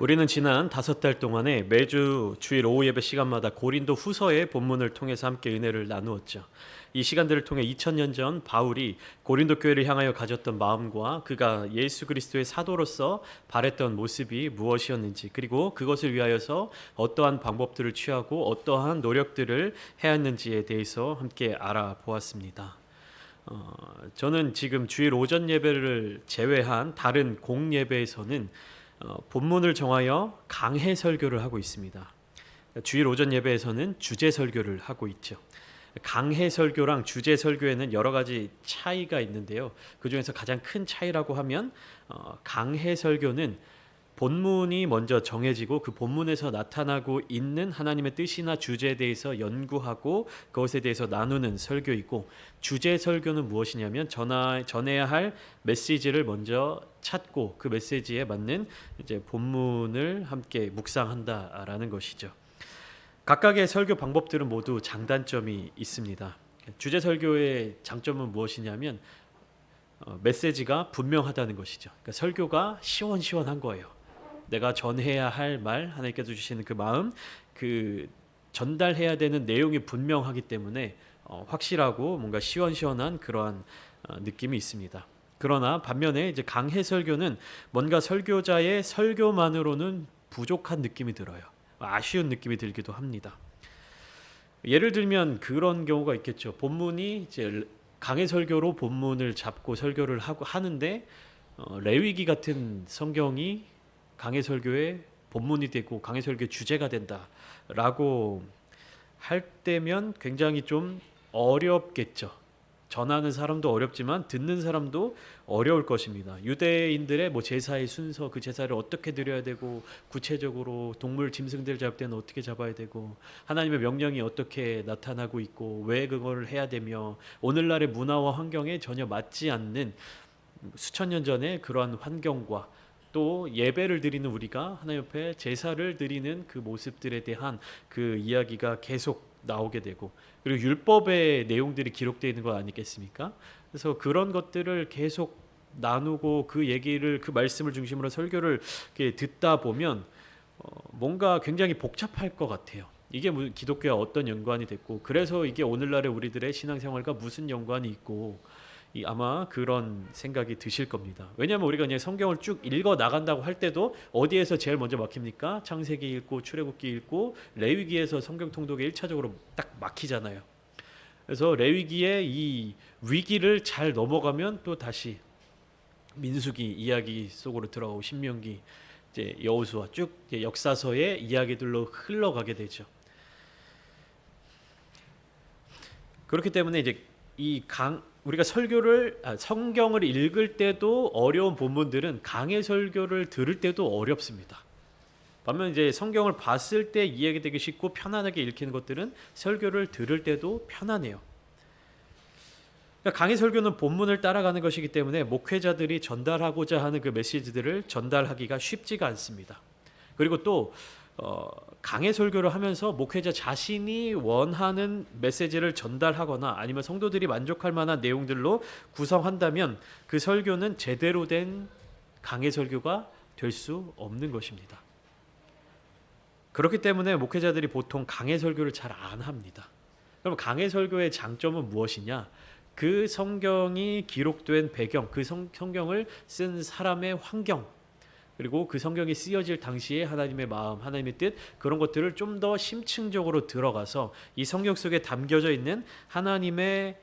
우리는 지난 5달 동안에 매주 주일 오후 예배 시간마다 고린도 후서의 본문을 통해서 함께 은혜를 나누었죠. 이 시간들을 통해 2000년 전 바울이 고린도 교회를 향하여 가졌던 마음과 그가 예수 그리스도의 사도로서 바랬던 모습이 무엇이었는지, 그리고 그것을 위하여서 어떠한 방법들을 취하고 어떠한 노력들을 해왔는지에 대해서 함께 알아보았습니다. 저는 지금 주일 오전 예배를 제외한 다른 공예배에서는 본문을 정하여 강해 설교를 하고 있습니다. 주일 오전 예배에서는 주제 설교를 하고 있죠. 강해 설교랑 주제 설교에는 여러 가지 차이가 있는데요. 그 중에서 가장 큰 차이라고 하면 강해 설교는 본문이 먼저 정해지고 그 본문에서 나타나고 있는 하나님의 뜻이나 주제에 대해서 연구하고 그것에 대해서 나누는 설교이고, 주제 설교는 무엇이냐면 전해야 할 메시지를 먼저 찾고 그 메시지에 맞는 이제 본문을 함께 묵상한다라는 것이죠. 각각의 설교 방법들은 모두 장단점이 있습니다. 주제 설교의 장점은 무엇이냐면 메시지가 분명하다는 것이죠. 그러니까 설교가 시원시원한 거예요. 내가 전해야 할 말, 하나님께서 주시는 그 마음, 그 전달해야 되는 내용이 분명하기 때문에 확실하고 뭔가 시원시원한 그러한 느낌이 있습니다. 그러나 반면에 이제 강해 설교는 뭔가 설교자의 설교만으로는 부족한 느낌이 들어요. 아쉬운 느낌이 들기도 합니다. 예를 들면 그런 경우가 있겠죠. 본문이 이제 강해 설교로 본문을 잡고 설교를 하는데 레위기 같은 성경이 강해 설교의 본문이 되고 강해 설교의 주제가 된다라고 할 때면 굉장히 좀 어렵겠죠. 전하는 사람도 어렵지만 듣는 사람도 어려울 것입니다. 유대인들의 제사의 순서, 그 제사를 어떻게 드려야 되고, 구체적으로 동물 짐승들 잡을 때는 어떻게 잡아야 되고, 하나님의 명령이 어떻게 나타나고 있고, 왜 그걸 해야 되며, 오늘날의 문화와 환경에 전혀 맞지 않는 수천 년 전의 그러한 환경과 또 예배를 드리는 우리가 하나님 앞에 제사를 드리는 그 모습들에 대한 그 이야기가 계속 나오게 되고, 그리고 율법의 내용들이 기록되어 있는 거 아니겠습니까? 그래서 그런 것들을 계속 나누고 그 얘기를, 그 말씀을 중심으로 설교를 이렇게 듣다 보면 뭔가 굉장히 복잡할 것 같아요. 이게 기독교와 어떤 연관이 됐고, 그래서 이게 오늘날의 우리들의 신앙생활과 무슨 연관이 있고, 아마 그런 생각이 드실 겁니다. 왜냐하면 우리가 그냥 성경을 쭉 읽어 나간다고 할 때도 어디에서 제일 먼저 막힙니까? 창세기 읽고 출애굽기 읽고 레위기에서 성경 통독에 1차적으로 딱 막히잖아요. 그래서 레위기의 이 위기를 잘 넘어가면 또 다시 민수기 이야기 속으로 들어가고 신명기, 이제 여호수아 쭉 역사서의 이야기들로 흘러가게 되죠. 그렇기 때문에 이제 우리가 성경을 읽을 때도 어려운 본문들은 강해 설교를 들을 때도 어렵습니다. 반면 이제 성경을 봤을 때 이해되기 쉽고 편안하게 읽히는 것들은 설교를 들을 때도 편안해요. 그러니까 강해 설교는 본문을 따라가는 것이기 때문에 목회자들이 전달하고자 하는 그 메시지들을 전달하기가 쉽지가 않습니다. 그리고 또 강해 설교를 하면서 목회자 자신이 원하는 메시지를 전달하거나 아니면 성도들이 만족할 만한 내용들로 구성한다면 그 설교는 제대로 된 강해 설교가 될 수 없는 것입니다. 그렇기 때문에 목회자들이 보통 강해 설교를 잘 안 합니다. 그럼 강해 설교의 장점은 무엇이냐? 그 성경이 기록된 배경, 그 성경을 쓴 사람의 환경, 그리고 그 성경이 쓰여질 당시에 하나님의 마음, 하나님의 뜻, 그런 것들을 좀 더 심층적으로 들어가서 이 성경 속에 담겨져 있는 하나님의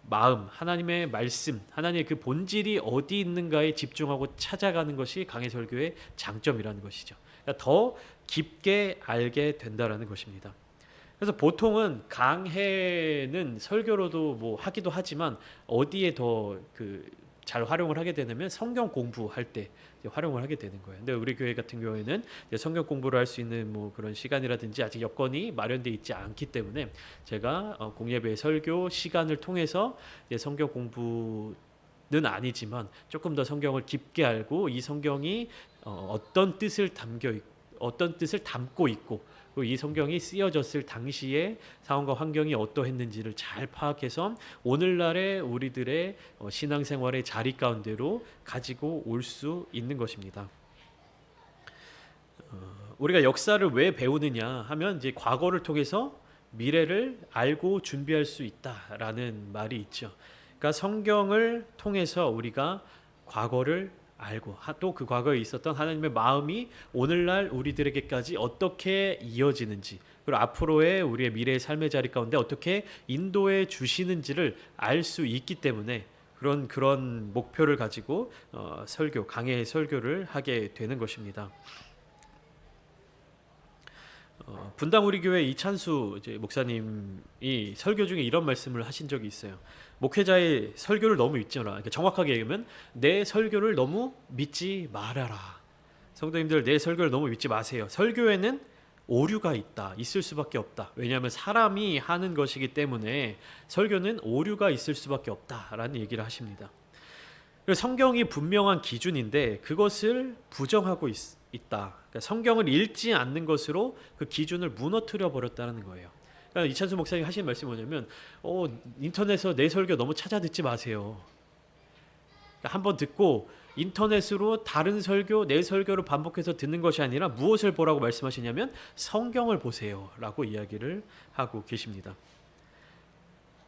마음, 하나님의 말씀, 하나님의 그 본질이 어디 있는가에 집중하고 찾아가는 것이 강해 설교의 장점이라는 것이죠. 그러니까 더 깊게 알게 된다라는 것입니다. 그래서 보통은 강해는 설교로도 하기도 하지만 어디에 더 잘 활용을 하게 되냐면 성경 공부할 때 활용을 하게 되는 거예요. 근데 우리 교회 같은 경우에는 성경 공부를 할 수 있는 그런 시간이라든지 아직 여건이 마련되어 있지 않기 때문에 제가 공예배 설교 시간을 통해서 성경 공부는 아니지만 조금 더 성경을 깊게 알고 이 성경이 어떤 뜻을 담고 있고, 그리고 이 성경이 쓰여졌을 당시의 상황과 환경이 어떠했는지를 잘 파악해서 오늘날의 우리들의 신앙생활의 자리 가운데로 가지고 올 수 있는 것입니다. 우리가 역사를 왜 배우느냐 하면 이제 과거를 통해서 미래를 알고 준비할 수 있다라는 말이 있죠. 그러니까 성경을 통해서 우리가 과거를 알고 또 그 과거에 있었던 하나님의 마음이 오늘날 우리들에게까지 어떻게 이어지는지, 그리고 앞으로의 우리의 미래의 삶의 자리 가운데 어떻게 인도해 주시는지를 알 수 있기 때문에 그런 목표를 가지고 강해의 설교를 하게 되는 것입니다. 분당 우리 교회 이찬수 이제 목사님이 설교 중에 이런 말씀을 하신 적이 있어요. 목회자의 설교를 너무 믿지 마라. 그러니까 정확하게 얘기하면 내 설교를 너무 믿지 말아라. 성도님들, 내 설교를 너무 믿지 마세요. 설교에는 오류가 있을 수밖에 없다. 왜냐하면 사람이 하는 것이기 때문에 설교는 오류가 있을 수밖에 없다라는 얘기를 하십니다. 성경이 분명한 기준인데 그것을 부정하고 있다. 그러니까 성경을 읽지 않는 것으로 그 기준을 무너뜨려 버렸다는 거예요. 그러니까 이찬수 목사님이 하신 말씀이 뭐냐면 인터넷에서 내 설교 너무 찾아 듣지 마세요. 그러니까 한번 듣고 인터넷으로 다른 설교, 내 설교를 반복해서 듣는 것이 아니라 무엇을 보라고 말씀하시냐면 성경을 보세요 라고 이야기를 하고 계십니다.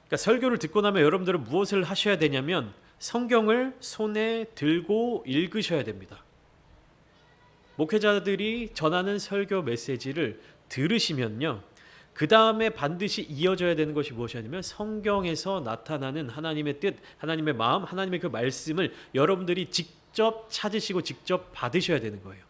그러니까 설교를 듣고 나면 여러분들은 무엇을 하셔야 되냐면 성경을 손에 들고 읽으셔야 됩니다. 목회자들이 전하는 설교 메시지를 들으시면요, 그 다음에 반드시 이어져야 되는 것이 무엇이냐면 성경에서 나타나는 하나님의 뜻, 하나님의 마음, 하나님의 그 말씀을 여러분들이 직접 찾으시고 직접 받으셔야 되는 거예요.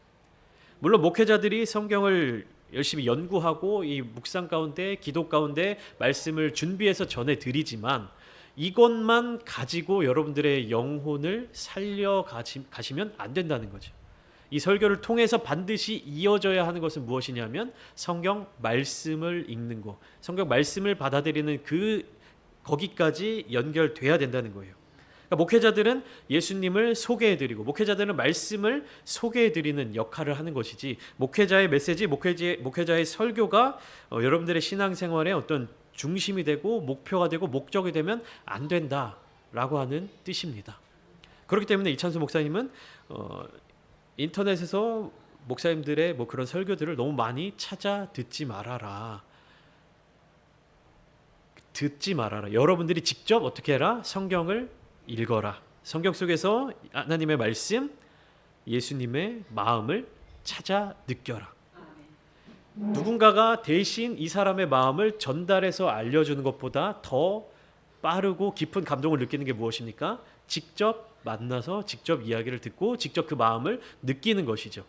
물론 목회자들이 성경을 열심히 연구하고 이 묵상 가운데, 기도 가운데 말씀을 준비해서 전해드리지만 이것만 가지고 여러분들의 영혼을 살려가시면 안 된다는 거죠. 이 설교를 통해서 반드시 이어져야 하는 것은 무엇이냐면 성경 말씀을 읽는 것, 성경 말씀을 받아들이는 거기까지 연결돼야 된다는 거예요. 그러니까 목회자들은 예수님을 소개해드리고 목회자들은 말씀을 소개해드리는 역할을 하는 것이지, 목회자의 메시지, 목회자의 설교가 여러분들의 신앙생활의 어떤 중심이 되고 목표가 되고 목적이 되면 안 된다라고 하는 뜻입니다. 그렇기 때문에 이찬수 목사님은 인터넷에서 목사님들의 그런 설교들을 너무 많이 찾아 듣지 말아라. 여러분들이 직접 어떻게 해라? 성경을 읽어라. 성경 속에서 하나님의 말씀, 예수님의 마음을 찾아 느껴라. 누군가가 대신 이 사람의 마음을 전달해서 알려주는 것보다 더 빠르고 깊은 감동을 느끼는 게 무엇입니까? 직접 만나서 직접 이야기를 듣고 직접 그 마음을 느끼는 것이죠.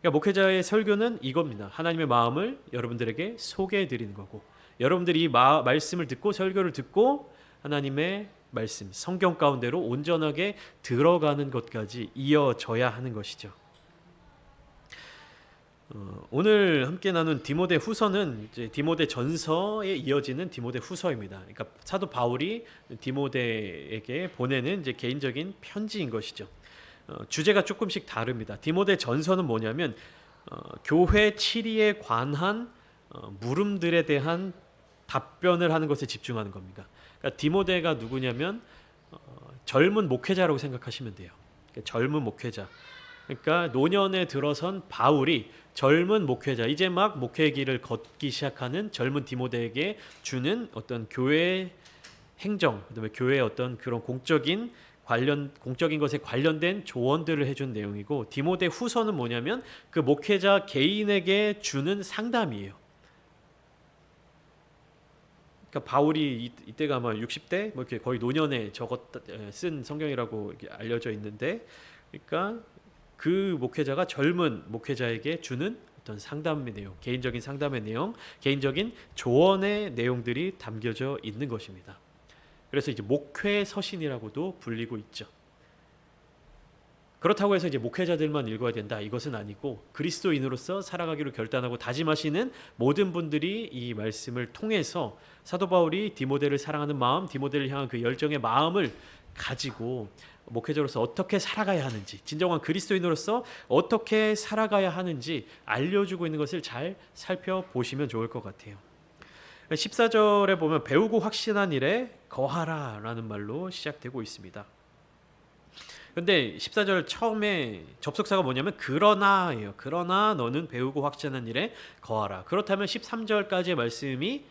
그러니까 목회자의 설교는 이겁니다. 하나님의 마음을 여러분들에게 소개해 드리는 거고, 여러분들이 이 말씀을 듣고 설교를 듣고 하나님의 말씀, 성경 가운데로 온전하게 들어가는 것까지 이어져야 하는 것이죠. 오늘 함께 나눈 디모데 후서는 이제 디모데 전서에 이어지는 디모데 후서입니다. 그러니까 사도 바울이 디모데에게 보내는 이제 개인적인 편지인 것이죠. 주제가 조금씩 다릅니다. 디모데 전서는 뭐냐면 교회 치리에 관한 물음들에 대한 답변을 하는 것에 집중하는 겁니다. 그러니까 디모데가 누구냐면 젊은 목회자라고 생각하시면 돼요. 그러니까 젊은 목회자. 그러니까 노년에 들어선 바울이 젊은 목회자, 이제 막 목회의 길을 걷기 시작하는 젊은 디모데에게 주는 어떤 교회의 행정, 그다음에 교회의 어떤 그런 공적인 것에 관련된 조언들을 해준 내용이고, 디모데 후서는 뭐냐면 그 목회자 개인에게 주는 상담이에요. 그러니까 바울이 이때가 아마 60대 이렇게 거의 노년에 쓴 성경이라고 이렇게 알려져 있는데, 그러니까 그 목회자가 젊은 목회자에게 주는 어떤 상담의 내용, 개인적인 상담의 내용, 개인적인 조언의 내용들이 담겨져 있는 것입니다. 그래서 이제 목회 서신이라고도 불리고 있죠. 그렇다고 해서 이제 목회자들만 읽어야 된다, 이것은 아니고 그리스도인으로서 살아가기로 결단하고 다짐하시는 모든 분들이 이 말씀을 통해서 사도 바울이 디모데를 사랑하는 마음, 디모데를 향한 그 열정의 마음을 가지고 목회자로서 어떻게 살아가야 하는지, 진정한 그리스도인으로서 어떻게 살아가야 하는지 알려주고 있는 것을 잘 살펴보시면 좋을 것 같아요. 14절에 보면 배우고 확신한 일에 거하라 라는 말로 시작되고 있습니다. 근데 14절 처음에 접속사가 뭐냐면 그러나예요. 그러나 너는 배우고 확신하는 일에 거하라. 그렇다면 13절까지의 말씀이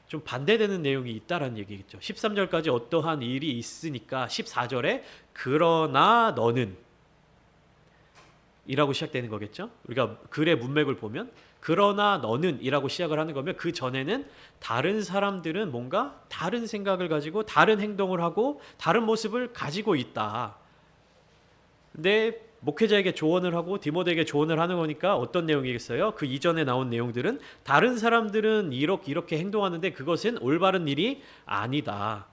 좀 반대되는 내용이 있다라는 얘기겠죠. 13절까지 어떠한 일이 있으니까 14절에 그러나 너는 이라고 시작되는 거겠죠. 우리가 글의 문맥을 보면 그러나 너는 이라고 시작을 하는 거면 그 전에는 다른 사람들은 뭔가 다른 생각을 가지고 다른 행동을 하고 다른 모습을 가지고 있다. 근데 목회자에게 조언을 하고 디모데에게 조언을 하는 거니까 어떤 내용이겠어요? 그 이전에 나온 내용들은 다른 사람들은 이렇게 행동하는데 그것은 올바른 일이 아니다.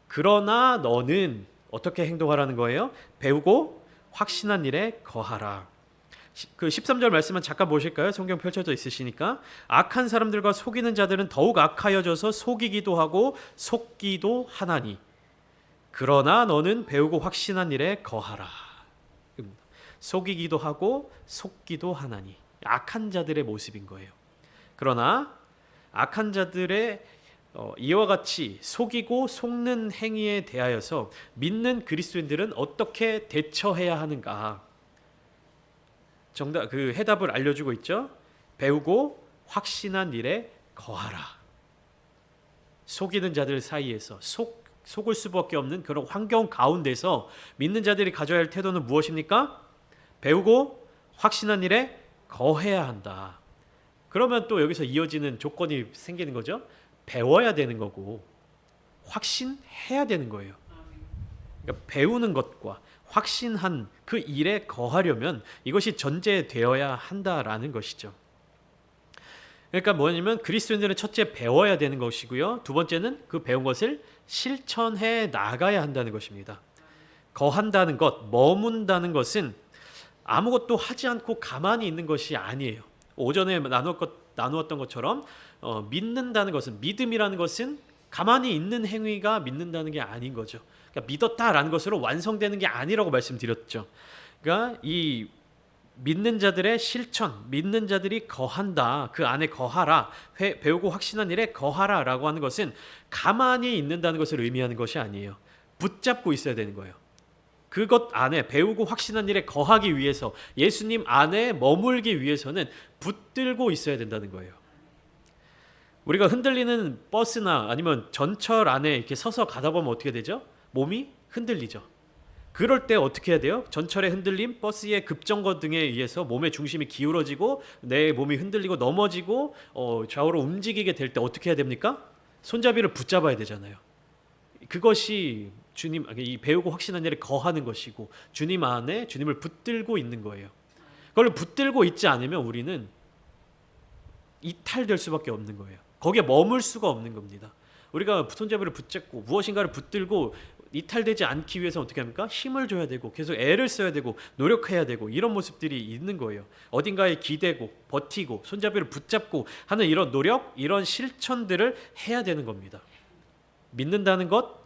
그러나 너는 어떻게 행동하라는 거예요? 배우고 확신한 일에 거하라. 그 13절 말씀은 잠깐 보실까요? 성경 펼쳐져 있으시니까 악한 사람들과 속이는 자들은 더욱 악하여져서 속이기도 하고 속기도 하나니 그러나 너는 배우고 확신한 일에 거하라. 속이기도 하고 속기도 하나니 악한 자들의 모습인 거예요. 그러나 악한 자들의 이와 같이 속이고 속는 행위에 대하여서 믿는 그리스도인들은 어떻게 대처해야 하는가? 정답 그 해답을 알려주고 있죠. 배우고 확신한 일에 거하라. 속이는 자들 사이에서 속을 수밖에 없는 그런 환경 가운데서 믿는 자들이 가져야 할 태도는 무엇입니까? 배우고 확신한 일에 거해야 한다. 그러면 또 여기서 이어지는 조건이 생기는 거죠. 배워야 되는 거고 확신해야 되는 거예요. 그러니까 배우는 것과 확신한 그 일에 거하려면 이것이 전제되어야 한다라는 것이죠. 그러니까 뭐냐면 그리스도인들은 첫째 배워야 되는 것이고요. 두 번째는 그 배운 것을 실천해 나가야 한다는 것입니다. 거한다는 것, 머문다는 것은 아무것도 하지 않고 가만히 있는 것이 아니에요. 오전에 나누었던 것처럼 믿는다는 것은 믿음이라는 것은 가만히 있는 행위가 믿는다는 게 아닌 거죠. 그러니까 믿었다라는 것으로 완성되는 게 아니라고 말씀드렸죠. 그러니까 이 믿는 자들의 실천, 믿는 자들이 거한다, 그 안에 거하라, 배우고 확신한 일에 거하라라고 하는 것은 가만히 있는다는 것을 의미하는 것이 아니에요. 붙잡고 있어야 되는 거예요. 그것 안에 배우고 확신한 일에 거하기 위해서 예수님 안에 머물기 위해서는 붙들고 있어야 된다는 거예요. 우리가 흔들리는 버스나 아니면 전철 안에 이렇게 서서 가다 보면 어떻게 되죠? 몸이 흔들리죠. 그럴 때 어떻게 해야 돼요? 전철의 흔들림, 버스의 급정거 등에 의해서 몸의 중심이 기울어지고 내 몸이 흔들리고 넘어지고 좌우로 움직이게 될 때 어떻게 해야 됩니까? 손잡이를 붙잡아야 되잖아요. 그것이 주님, 이 배우고 확신한 일에 거하는 것이고 주님 안에 주님을 붙들고 있는 거예요. 그걸 붙들고 있지 않으면 우리는 이탈될 수밖에 없는 거예요. 거기에 머물 수가 없는 겁니다. 우리가 손잡이를 붙잡고 무엇인가를 붙들고 이탈되지 않기 위해서 어떻게 합니까? 힘을 줘야 되고 계속 애를 써야 되고 노력해야 되고 이런 모습들이 있는 거예요. 어딘가에 기대고 버티고 손잡이를 붙잡고 하는 이런 노력, 이런 실천들을 해야 되는 겁니다. 믿는다는 것,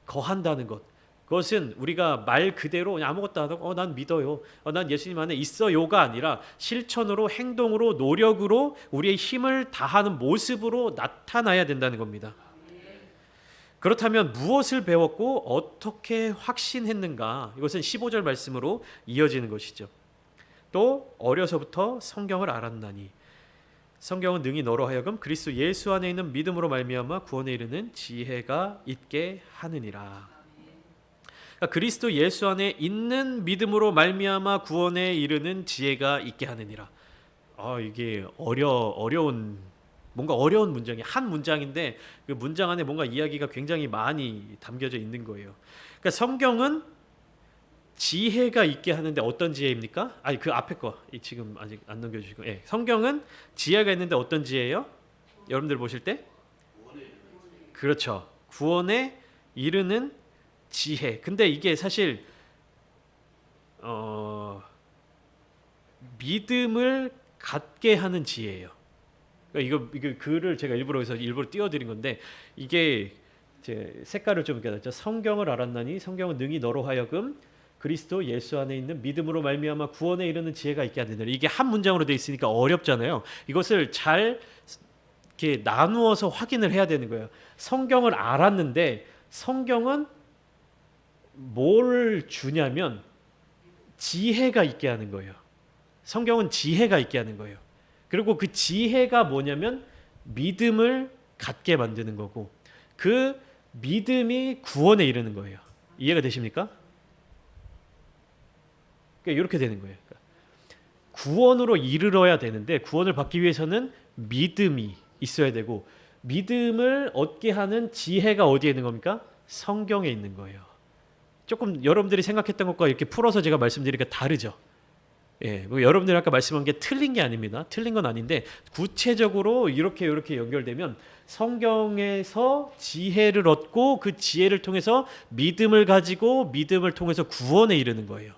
거한다는 것, 그것은 우리가 말 그대로 아무것도 안 하고 난 믿어요, 난 예수님 안에 있어요가 아니라 실천으로, 행동으로, 노력으로 우리의 힘을 다하는 모습으로 나타나야 된다는 겁니다. 그렇다면 무엇을 배웠고 어떻게 확신했는가? 이것은 15절 말씀으로 이어지는 것이죠. 또 어려서부터 성경을 알았나니 성경은 능히 너로 하여금 그리스도 예수 안에 있는 믿음으로 말미암아 구원에 이르는 지혜가 있게 하느니라. 그러니까 그리스도 예수 안에 있는 믿음으로 말미암아 구원에 이르는 지혜가 있게 하느니라. 이게 어려운 뭔가 어려운 문장이 한 문장인데 그 문장 안에 뭔가 이야기가 굉장히 많이 담겨져 있는 거예요. 그러니까 성경은 지혜가 있게 하는데 어떤 지혜입니까? 그 앞에 거 지금 아직 안 넘겨주시고, 성경은 지혜가 있는데 어떤 지혜예요? 여러분들 보실 때? 그렇죠. 구원에 이르는 지혜. 근데 이게 사실 믿음을 갖게 하는 지혜예요. 이거 글을 제가 일부러 띄워드린 건데 이게 제 색깔을 좀 깨닫죠. 성경을 알았나니 성경은 능히 너로 하여금 그리스도 예수 안에 있는 믿음으로 말미암아 구원에 이르는 지혜가 있게 하느니라. 이게 한 문장으로 되어 있으니까 어렵잖아요. 이것을 잘 이렇게 나누어서 확인을 해야 되는 거예요. 성경을 알았는데 성경은 뭘 주냐면 지혜가 있게 하는 거예요. 성경은 지혜가 있게 하는 거예요. 그리고 그 지혜가 뭐냐면 믿음을 갖게 만드는 거고, 그 믿음이 구원에 이르는 거예요. 이해가 되십니까? 그러니까 이렇게 되는 거예요. 구원으로 이르러야 되는데, 구원을 받기 위해서는 믿음이 있어야 되고, 믿음을 얻게 하는 지혜가 어디에 있는 겁니까? 성경에 있는 거예요. 조금 여러분들이 생각했던 것과 이렇게 풀어서 제가 말씀드리니까 다르죠. 예, 뭐 여러분들이 아까 말씀한 게 틀린 게 아닙니다. 틀린 건 아닌데, 구체적으로 이렇게 연결되면 성경에서 지혜를 얻고, 그 지혜를 통해서 믿음을 가지고, 믿음을 통해서 구원에 이르는 거예요.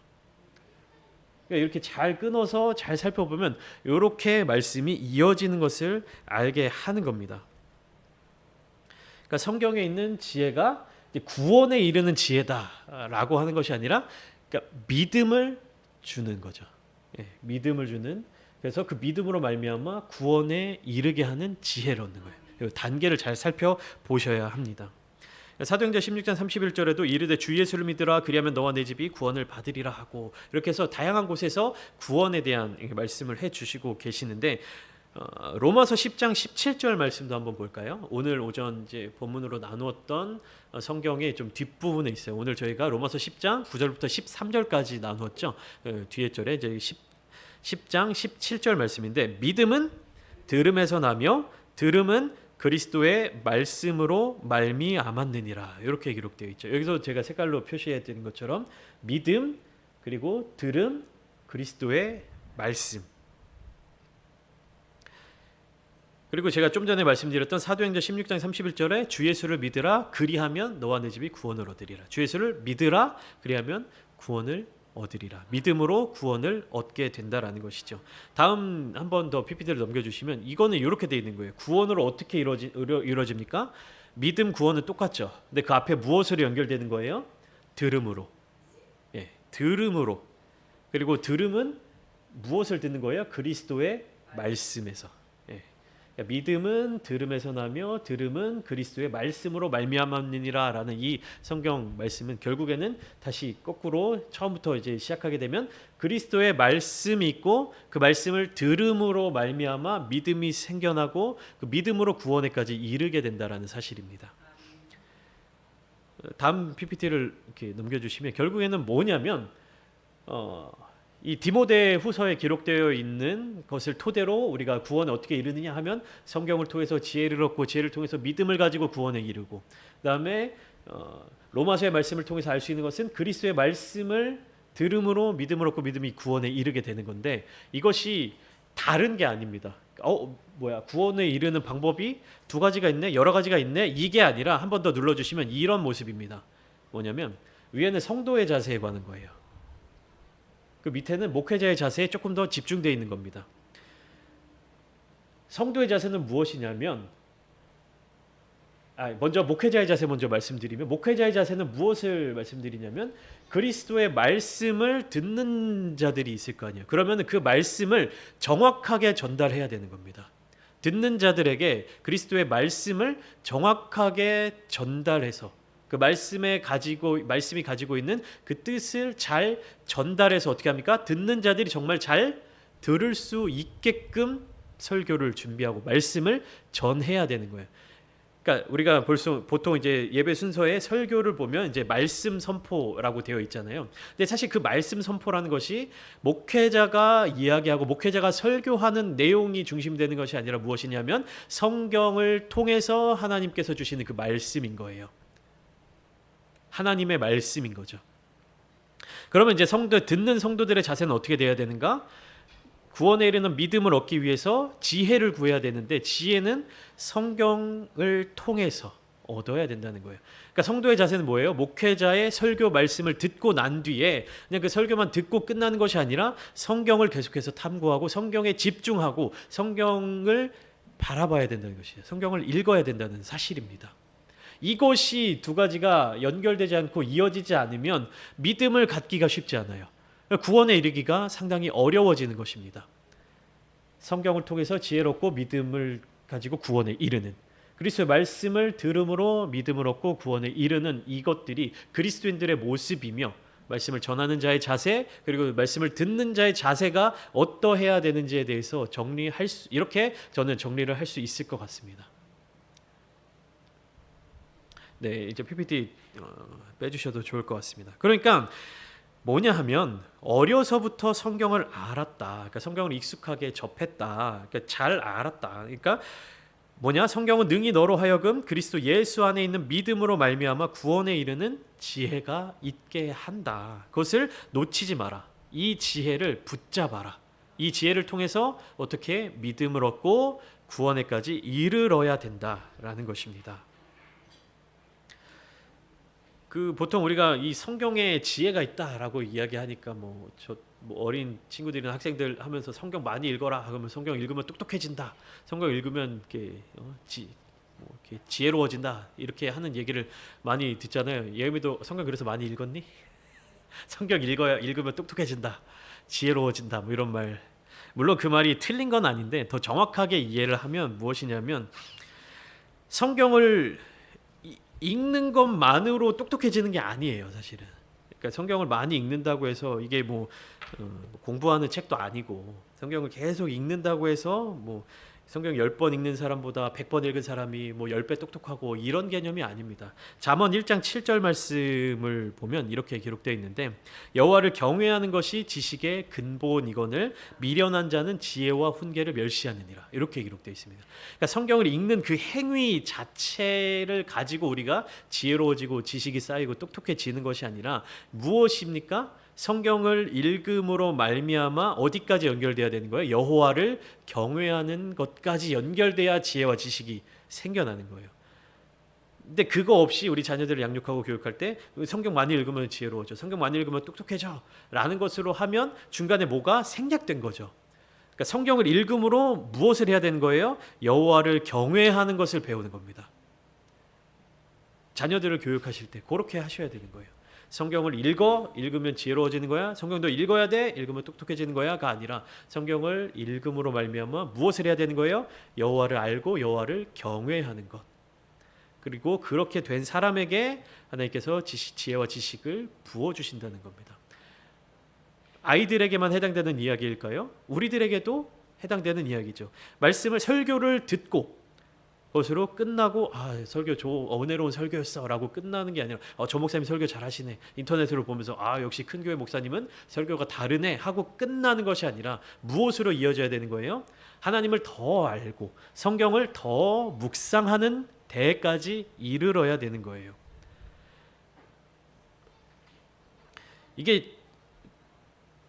그러니까 이렇게 잘 끊어서 잘 살펴보면 이렇게 말씀이 이어지는 것을 알게 하는 겁니다. 그러니까 성경에 있는 지혜가 구원에 이르는 지혜다라고 하는 것이 아니라, 그러니까 믿음을 주는 거죠. 예, 믿음을 주는. 그래서 그 믿음으로 말미암아 구원에 이르게 하는 지혜를 얻는 거예요. 단계를 잘 살펴보셔야 합니다. 사도행전 16장 31절에도 이르되 주 예수를 믿으라 그리하면 너와 내 집이 구원을 받으리라 하고, 이렇게 해서 다양한 곳에서 구원에 대한 말씀을 해주시고 계시는데, 로마서 10장 17절 말씀도 한번 볼까요? 오늘 오전 이제 본문으로 나누었던 성경의 좀 뒷부분에 있어요. 오늘 저희가 로마서 10장 9절부터 13절까지 나누었죠. 뒤에 절에 이제 10장 17절 말씀인데, 믿음은 들음에서 나며 들음은 그리스도의 말씀으로 말미암았느니라, 이렇게 기록되어 있죠. 여기서 제가 색깔로 표시해 드린 것처럼 믿음, 그리고 들음, 그리스도의 말씀. 그리고 제가 좀 전에 말씀드렸던 사도행전 16장 31절에 주 예수를 믿으라 그리하면 너와 내 집이 구원을 얻으리라. 주 예수를 믿으라 그리하면 구원을 얻으리라. 믿음으로 구원을 얻게 된다라는 것이죠. 다음 한 번 더 PPT를 넘겨주시면 이거는 이렇게 돼 있는 거예요. 구원으로 어떻게 이루어집니까? 믿음, 구원은 똑같죠. 근데 그 앞에 무엇으로 연결되는 거예요? 들음으로. 예, 들음으로. 그리고 들음은 무엇을 듣는 거예요? 그리스도의 말씀에서. 믿음은 들음에서 나며 들음은 그리스도의 말씀으로 말미암았느니라라는 이 성경 말씀은 결국에는 다시 거꾸로 처음부터 이제 시작하게 되면 그리스도의 말씀이 있고, 그 말씀을 들음으로 말미암아 믿음이 생겨나고, 그 믿음으로 구원에까지 이르게 된다라는 사실입니다. 다음 PPT를 이렇게 넘겨주시면 결국에는 뭐냐면 이 디모데 후서에 기록되어 있는 것을 토대로 우리가 구원에 어떻게 이르느냐 하면, 성경을 통해서 지혜를 얻고, 지혜를 통해서 믿음을 가지고 구원에 이르고, 그 다음에 로마서의 말씀을 통해서 알 수 있는 것은 그리스도의 말씀을 들음으로 믿음을 얻고 믿음이 구원에 이르게 되는 건데, 이것이 다른 게 아닙니다. 구원에 이르는 방법이 두 가지가 있네, 여러 가지가 있네, 이게 아니라 한 번 더 눌러주시면 이런 모습입니다. 뭐냐면 위에는 성도의 자세에 관한 거예요. 그 밑에는 목회자의 자세에 조금 더 집중되어 있는 겁니다. 성도의 자세는 무엇이냐면, 먼저 목회자의 자세 먼저 말씀드리면, 목회자의 자세는 무엇을 말씀드리냐면 그리스도의 말씀을 듣는 자들이 있을 거 아니에요. 그러면 그 말씀을 정확하게 전달해야 되는 겁니다. 듣는 자들에게 그리스도의 말씀을 정확하게 전달해서, 그 말씀이 가지고 있는 그 뜻을 잘 전달해서 어떻게 합니까? 듣는 자들이 정말 잘 들을 수 있게끔 설교를 준비하고 말씀을 전해야 되는 거예요. 그러니까 우리가 보통 이제 예배 순서에 설교를 보면 이제 말씀 선포라고 되어 있잖아요. 근데 사실 그 말씀 선포라는 것이 목회자가 이야기하고 목회자가 설교하는 내용이 중심되는 것이 아니라 무엇이냐면 성경을 통해서 하나님께서 주시는 그 말씀인 거예요. 하나님의 말씀인 거죠. 그러면 이제 듣는 성도들의 자세는 어떻게 돼야 되는가? 구원에 이르는 믿음을 얻기 위해서 지혜를 구해야 되는데, 지혜는 성경을 통해서 얻어야 된다는 거예요. 그러니까 성도의 자세는 뭐예요? 목회자의 설교 말씀을 듣고 난 뒤에 그냥 그 설교만 듣고 끝나는 것이 아니라 성경을 계속해서 탐구하고 성경에 집중하고 성경을 바라봐야 된다는 것이에요. 성경을 읽어야 된다는 사실입니다. 이것이 두 가지가 연결되지 않고 이어지지 않으면 믿음을 갖기가 쉽지 않아요. 구원에 이르기가 상당히 어려워지는 것입니다. 성경을 통해서 지혜롭고 믿음을 가지고 구원에 이르는, 그리스도의 말씀을 들음으로 믿음을 얻고 구원을 이루는 이것들이 그리스도인들의 모습이며 말씀을 전하는 자의 자세 그리고 말씀을 듣는 자의 자세가 어떠해야 되는지에 대해서 이렇게 저는 정리를 할 수 있을 것 같습니다. 네, 이제 PPT 빼주셔도 좋을 것 같습니다. 그러니까 뭐냐 하면 어려서부터 성경을 알았다. 그러니까 성경을 익숙하게 접했다. 그러니까 잘 알았다. 그러니까 뭐냐? 성경은 능히 너로 하여금 그리스도 예수 안에 있는 믿음으로 말미암아 구원에 이르는 지혜가 있게 한다. 그것을 놓치지 마라. 이 지혜를 붙잡아라. 이 지혜를 통해서 어떻게 믿음을 얻고 구원에까지 이르러야 된다라는 것입니다. 보통 우리가 이 성경에 지혜가 있다라고 이야기하니까 뭐 어린 친구들이나 학생들 하면서 성경 많이 읽어라 그러면 성경 읽으면 똑똑해진다. 성경 읽으면 이렇게 지혜로워진다. 이렇게 하는 얘기를 많이 듣잖아요. 예미도 성경 그래서 많이 읽었니? 성경 읽으면 똑똑해진다. 지혜로워진다. 뭐 이런 말. 물론 그 말이 틀린 건 아닌데 더 정확하게 이해를 하면 무엇이냐면 성경을 읽는 것만으로 똑똑해지는 게 아니에요, 사실은. 그러니까 성경을 많이 읽는다고 해서 이게 공부하는 책도 아니고 성경을 계속 읽는다고 해서 성경 10번 읽는 사람보다 100번 읽은 사람이 10배 똑똑하고 이런 개념이 아닙니다. 잠언 1장 7절 말씀을 보면 이렇게 기록되어 있는데 여호와를 경외하는 것이 지식의 근본이거늘 미련한 자는 지혜와 훈계를 멸시하느니라. 이렇게 기록되어 있습니다. 그러니까 성경을 읽는 그 행위 자체를 가지고 우리가 지혜로워지고 지식이 쌓이고 똑똑해지는 것이 아니라 무엇입니까? 성경을 읽음으로 말미암아 어디까지 연결돼야 되는 거예요? 여호와를 경외하는 것까지 연결돼야 지혜와 지식이 생겨나는 거예요. 근데 그거 없이 우리 자녀들을 양육하고 교육할 때 성경 많이 읽으면 지혜로워져, 성경 많이 읽으면 똑똑해져 라는 것으로 하면 중간에 뭐가 생략된 거죠. 그러니까 성경을 읽음으로 무엇을 해야 되는 거예요? 여호와를 경외하는 것을 배우는 겁니다. 자녀들을 교육하실 때 그렇게 하셔야 되는 거예요. 성경을 읽으면 지혜로워지는 거야. 성경도 읽어야 돼. 읽으면 똑똑해지는 거야가 아니라 성경을 읽음으로 말미암아 무엇을 해야 되는 거예요? 여호와를 알고 여호와를 경외하는 것. 그리고 그렇게 된 사람에게 하나님께서 지혜와 지식을 부어주신다는 겁니다. 아이들에게만 해당되는 이야기일까요? 우리들에게도 해당되는 이야기죠. 설교를 듣고 그것으로 끝나고 설교 은혜로운 설교였어 라고 끝나는 게 아니라 저 목사님 설교 잘하시네. 인터넷으로 보면서 역시 큰 교회 목사님은 설교가 다르네 하고 끝나는 것이 아니라 무엇으로 이어져야 되는 거예요? 하나님을 더 알고 성경을 더 묵상하는 대까지 이르러야 되는 거예요. 이게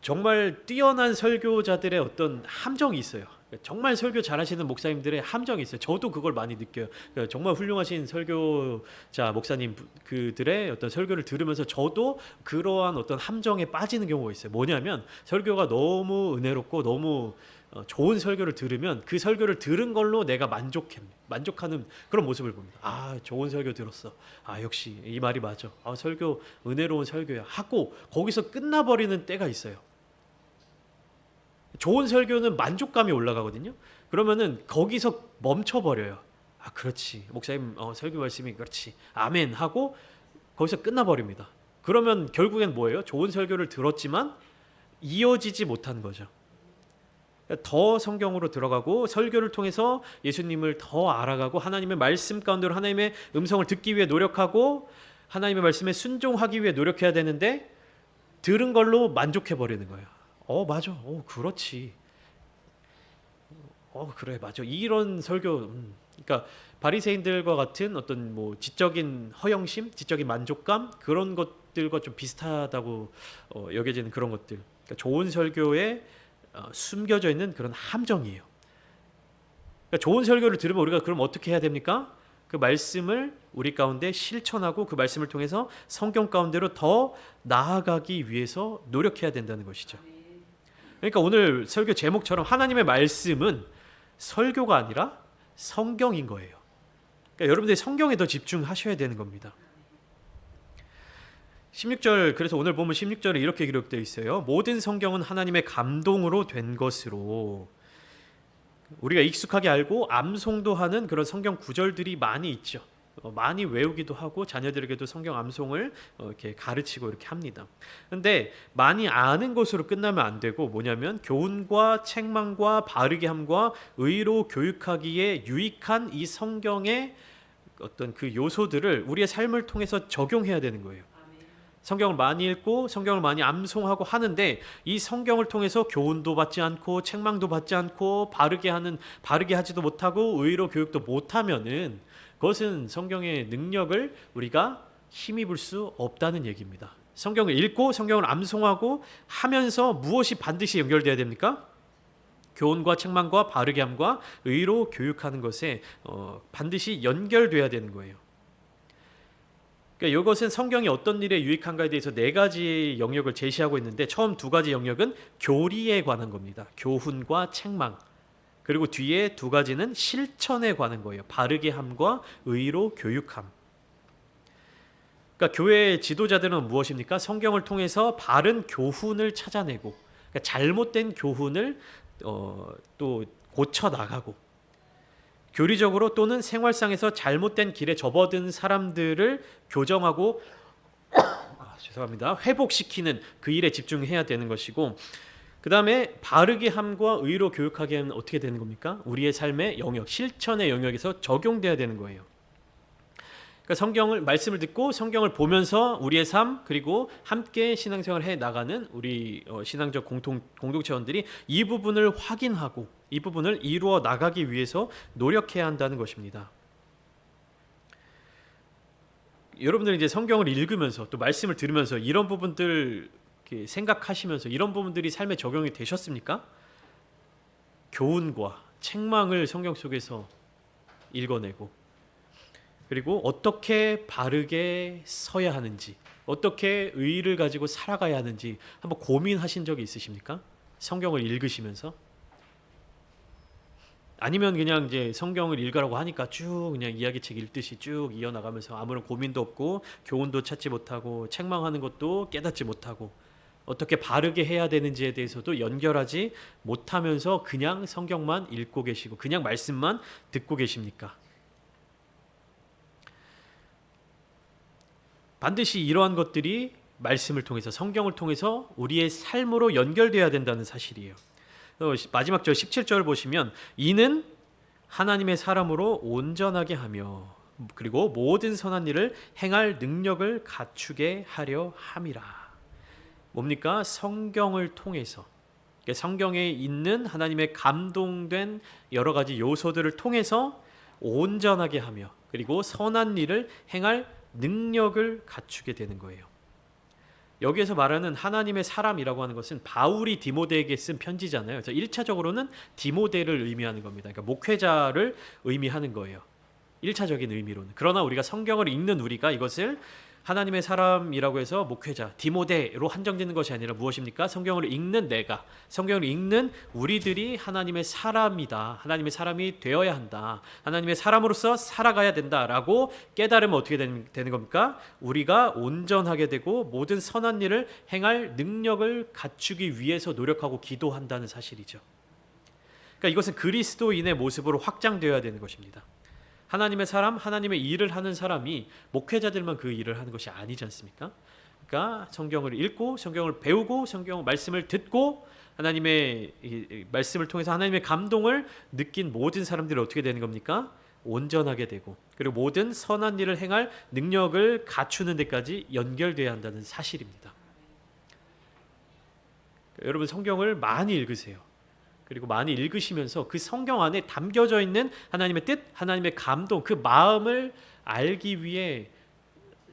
정말 뛰어난 설교자들의 어떤 함정이 있어요. 정말 설교 잘하시는 목사님들의 함정이 있어요. 저도 그걸 많이 느껴요. 정말 훌륭하신 설교자 목사님 그들의 어떤 설교를 들으면서 저도 그러한 어떤 함정에 빠지는 경우가 있어요. 뭐냐면 설교가 너무 은혜롭고 너무 좋은 설교를 들으면 그 설교를 들은 걸로 내가 만족하는 그런 모습을 봅니다. 좋은 설교 들었어. 역시 이 말이 맞아. 설교 은혜로운 설교야 하고 거기서 끝나버리는 때가 있어요. 좋은 설교는 만족감이 올라가거든요. 그러면은 거기서 멈춰버려요. 그렇지. 목사님 설교 말씀이 그렇지. 아멘 하고 거기서 끝나버립니다. 그러면 결국엔 뭐예요? 좋은 설교를 들었지만 이어지지 못한 거죠. 더 성경으로 들어가고 설교를 통해서 예수님을 더 알아가고 하나님의 말씀 가운데로 하나님의 음성을 듣기 위해 노력하고 하나님의 말씀에 순종하기 위해 노력해야 되는데 들은 걸로 만족해버리는 거예요. 맞아. 그렇지. 그래, 맞아. 이런 설교. 그러니까 바리새인들과 같은 어떤 지적인 허영심, 지적인 만족감 그런 것들과 좀 비슷하다고 여겨지는 그런 것들. 그러니까 좋은 설교에 숨겨져 있는 그런 함정이에요. 그러니까 좋은 설교를 들으면 우리가 그럼 어떻게 해야 됩니까? 그 말씀을 우리 가운데 실천하고 그 말씀을 통해서 성경 가운데로 더 나아가기 위해서 노력해야 된다는 것이죠. 그러니까 오늘 설교 제목처럼 하나님의 말씀은 설교가 아니라 성경인 거예요. 그러니까 여러분들이 성경에 더 집중하셔야 되는 겁니다. 16절 그래서 오늘 보면 16절에 이렇게 기록되어 있어요. 모든 성경은 하나님의 감동으로 된 것으로 우리가 익숙하게 알고 암송도 하는 그런 성경 구절들이 많이 있죠. 많이 외우기도 하고 자녀들에게도 성경 암송을 이렇게 가르치고 이렇게 합니다. 근데 많이 아는 것으로 끝나면 안 되고 뭐냐면 교훈과 책망과 바르게 함과 의로 교육하기에 유익한 이 성경의 어떤 그 요소들을 우리의 삶을 통해서 적용해야 되는 거예요. 성경을 많이 읽고 성경을 많이 암송하고 하는데 이 성경을 통해서 교훈도 받지 않고 책망도 받지 않고 바르게 하지도 못하고 의로 교육도 못하면은 그것은 성경의 능력을 우리가 힘입을 수 없다는 얘기입니다. 성경을 읽고 성경을 암송하고 하면서 무엇이 반드시 연결돼야 됩니까? 교훈과 책망과 바르게 함과 의로 교육하는 것에 반드시 연결돼야 되는 거예요. 그러니까 이것은 성경이 어떤 일에 유익한가에 대해서 네 가지 영역을 제시하고 있는데 처음 두 가지 영역은 교리에 관한 겁니다. 교훈과 책망. 그리고 뒤에 두 가지는 실천에 관한 거예요. 바르게 함과 의로 교육함. 그러니까 교회의 지도자들은 무엇입니까? 성경을 통해서 바른 교훈을 찾아내고 그러니까 잘못된 교훈을 또 고쳐 나가고 교리적으로 또는 생활상에서 잘못된 길에 접어든 사람들을 교정하고 회복시키는 그 일에 집중해야 되는 것이고 그 다음에 바르게 함과 의로 교육하게 하면 어떻게 되는 겁니까? 우리의 삶의 영역, 실천의 영역에서 적용돼야 되는 거예요. 그러니까 말씀을 듣고 성경을 보면서 우리의 삶 그리고 함께 신앙생활을 해 나가는 우리 신앙적 공동체원들이 이 부분을 확인하고 이 부분을 이루어 나가기 위해서 노력해야 한다는 것입니다. 여러분들이 이제 성경을 읽으면서 또 말씀을 들으면서 이런 부분들 생각하시면서 이런 부분들이 삶에 적용이 되셨습니까? 교훈과 책망을 성경 속에서 읽어내고 그리고 어떻게 바르게 서야 하는지 어떻게 의의를 가지고 살아가야 하는지 한번 고민하신 적이 있으십니까? 성경을 읽으시면서 아니면 그냥 이제 성경을 읽으라고 하니까 쭉 그냥 이야기책 읽듯이 쭉 이어나가면서 아무런 고민도 없고 교훈도 찾지 못하고 책망하는 것도 깨닫지 못하고 어떻게 바르게 해야 되는지에 대해서도 연결하지 못하면서 그냥 성경만 읽고 계시고 그냥 말씀만 듣고 계십니까? 반드시 이러한 것들이 말씀을 통해서 성경을 통해서 우리의 삶으로 연결돼야 된다는 사실이에요. 마지막 절 17절 보시면 이는 하나님의 사람으로 온전하게 하며 그리고 모든 선한 일을 행할 능력을 갖추게 하려 함이라. 뭡니까? 성경을 통해서 성경에 있는 하나님의 감동된 여러 가지 요소들을 통해서 온전하게 하며 그리고 선한 일을 행할 능력을 갖추게 되는 거예요. 여기에서 말하는 하나님의 사람이라고 하는 것은 바울이 디모데에게 쓴 편지잖아요. 그래서 1차적으로는 디모데를 의미하는 겁니다. 그러니까 목회자를 의미하는 거예요. 1차적인 의미로는. 그러나 우리가 성경을 읽는 우리가 이것을 하나님의 사람이라고 해서 목회자, 디모데로 한정짓는 것이 아니라 무엇입니까? 성경을 읽는 내가, 성경을 읽는 우리들이 하나님의 사람이다. 하나님의 사람이 되어야 한다. 하나님의 사람으로서 살아가야 된다라고 깨달으면 어떻게 되는 겁니까? 우리가 온전하게 되고 모든 선한 일을 행할 능력을 갖추기 위해서 노력하고 기도한다는 사실이죠. 그러니까 이것은 그리스도인의 모습으로 확장되어야 되는 것입니다. 하나님의 사람, 하나님의 일을 하는 사람이 목회자들만 그 일을 하는 것이 아니지 않습니까? 그러니까 성경을 읽고 성경을 배우고 성경 말씀을 듣고 하나님의 말씀을 통해서 하나님의 감동을 느낀 모든 사람들이 어떻게 되는 겁니까? 온전하게 되고 그리고 모든 선한 일을 행할 능력을 갖추는 데까지 연결돼야 한다는 사실입니다. 여러분 성경을 많이 읽으세요. 그리고 많이 읽으시면서 그 성경 안에 담겨져 있는 하나님의 뜻, 하나님의 감동, 그 마음을 알기 위해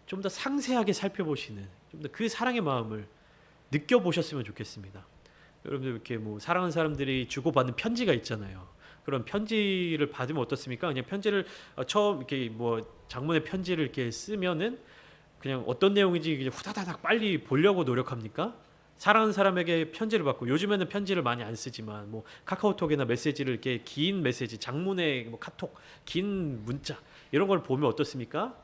좀 더 상세하게 살펴보시는 좀 더 그 사랑의 마음을 느껴보셨으면 좋겠습니다. 여러분들 이렇게 뭐 사랑하는 사람들이 주고받는 편지가 있잖아요. 그런 편지를 받으면 어떻습니까? 그냥 편지를 처음 이렇게 뭐 장문의 편지를 이렇게 쓰면은 그냥 어떤 내용인지 그냥 후다다닥 빨리 보려고 노력합니까? 사랑하는 사람에게 편지를 받고 요즘에는 편지를 많이 안 쓰지만 뭐 카카오톡이나 메시지를 이렇게 긴 메시지, 장문의 뭐 카톡, 긴 문자 이런 걸 보면 어떻습니까?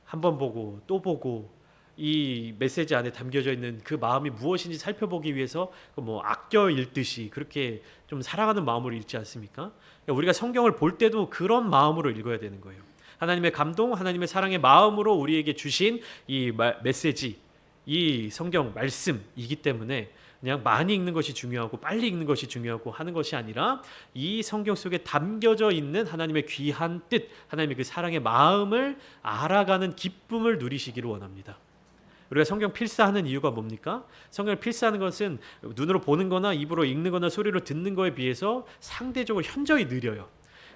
한 번 보고 또 보고 이 메시지 안에 담겨져 있는 그 마음이 무엇인지 살펴보기 위해서 뭐 아껴 읽듯이 그렇게 좀 사랑하는 마음으로 읽지 않습니까? 그러니까 우리가 성경을 볼 때도 그런 마음으로 읽어야 되는 거예요. 하나님의 감동, 하나님의 사랑의 마음으로 우리에게 주신 이 메시지, 이 성경 말씀이기 때문에 그냥 많이 읽는 것이 중요하고 빨리 읽는 것이 중요하고 하는 것이 아니라 이 성경 속에 담겨져 있는 하나님의 귀한 뜻, 하나님의 그 사랑의 마음을 알아가는 기쁨을 누리시기를 원합니다. 우리가 성경 필사하는 이유가 뭡니까? 성경을 필사하는 것은 눈으로 보는 거나 입으로 읽는 거나 소리로 듣는 거에 비해서 상대적으로 현저히 느려요.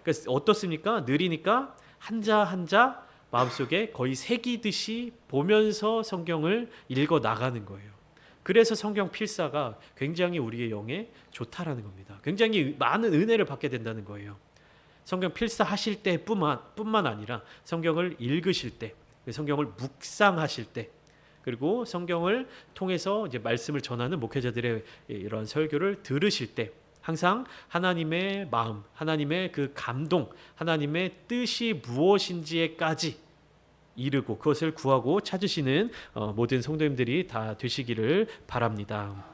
그러니까 어떻습니까? 느리니까 한자 한자 마음속에 거의 새기듯이 보면서 성경을 읽어 나가는 거예요. 그래서 성경 필사가 굉장히 우리의 영에 좋다라는 겁니다. 굉장히 많은 은혜를 받게 된다는 거예요. 성경 필사하실 때뿐만 아니라 성경을 읽으실 때, 성경을 묵상하실 때, 그리고 성경을 통해서 이제 말씀을 전하는 목회자들의 이런 설교를 들으실 때 항상 하나님의 마음, 하나님의 그 감동, 하나님의 뜻이 무엇인지에까지 이르고 그것을 구하고 찾으시는 모든 성도님들이 다 되시기를 바랍니다.